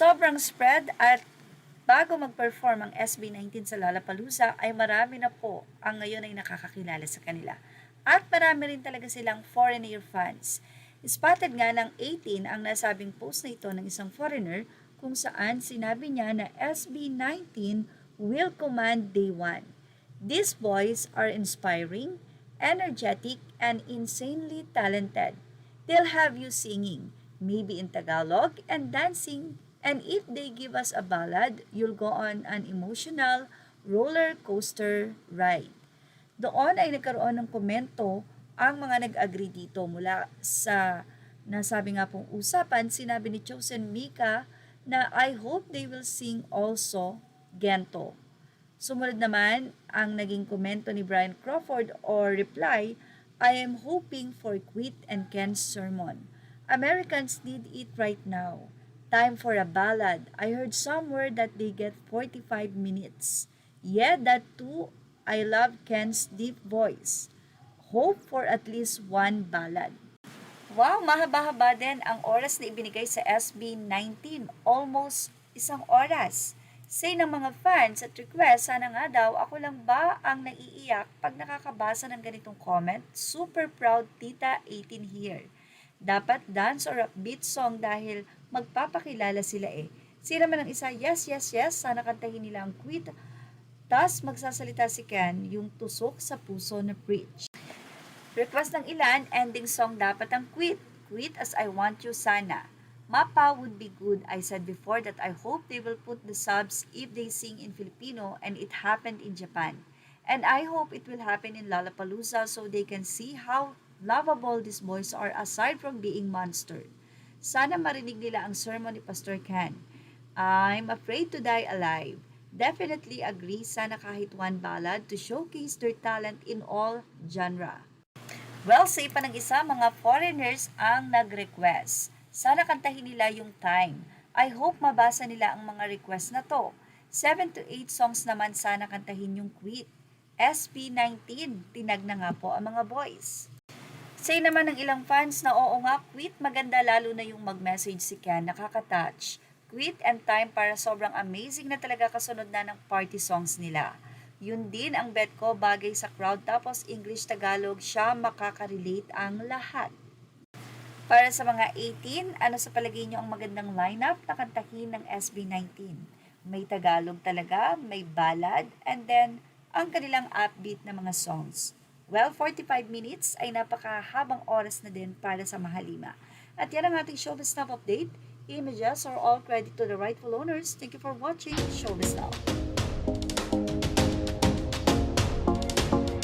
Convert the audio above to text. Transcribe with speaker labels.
Speaker 1: sobrang spread at bago mag-perform ang SB19 sa Lollapalooza ay marami na po ang ngayon ay nakakakilala sa kanila. At marami rin talaga silang foreigner fans. Spotted nga ng 18 ang nasabing post na ito ng isang foreigner kung saan sinabi niya na SB19 will command day 1. These boys are inspiring, energetic, and insanely talented. They'll have you singing, maybe in Tagalog, and dancing. And if they give us a ballad, you'll go on an emotional roller coaster ride. Doon ay nagkaroon ng komento ang mga nag-agree dito mula sa nasabi nga pong usapan. Sinabi ni Chosen Mika na I hope they will sing also Gento. Sumunod naman ang naging komento ni Brian Crawford or reply, I am hoping for Quit and Ken's sermon. Americans need it right now. Time for a ballad. I heard somewhere that they get 45 minutes. Yeah, that too. I love Ken's deep voice. Hope for at least one ballad. Wow, mahaba-haba din ang oras na ibinigay sa SB19. Almost isang oras. Say ng mga fans at request, sana nga daw ako lang ba ang naiiyak pag nakakabasa ng ganitong comment? Super proud tita 18 here. Dapat dance or upbeat song dahil magpapakilala sila eh. Sila man ang isa, yes, yes, yes, sana kantahin nila ang Quit. Tas magsasalita si Ken, yung tusok sa puso na preach. Request ng ilan, ending song dapat ang Quit. Quit as I want you sana. Mapa would be good. I said before that I hope they will put the subs if they sing in Filipino and it happened in Japan. And I hope it will happen in Lollapalooza so they can see how lovable these boys are aside from being monster. Sana marinig nila ang sermon ni Pastor Ken. I'm afraid to die alive. Definitely agree, sana kahit one ballad to showcase their talent in all genre. Well, say pa ng isa, mga foreigners ang nag-request. Sana kantahin nila yung Time. I hope mabasa nila ang mga request na to. 7 to 8 songs naman sana kantahin yung Quit. SB19, tinag na nga po ang mga boys. Say naman ng ilang fans na oo nga, Quit, maganda lalo na yung mag-message si Ken, nakaka-touch. Quit and Time para sobrang amazing na talaga kasunod na ng party songs nila. Yun din ang bet ko bagay sa crowd tapos English-Tagalog siya makaka-relate ang lahat. Para sa mga 18, ano sa palagay nyo ang magandang lineup na kantahin ng SB19? May Tagalog talaga, may ballad, and then ang kanilang upbeat na mga songs. Well, 45 minutes ay napakahabang oras na din para sa Mahalima. At yan ang ating Showbiz Now update. Images are all credit to the rightful owners. Thank you for watching Showbiz Now.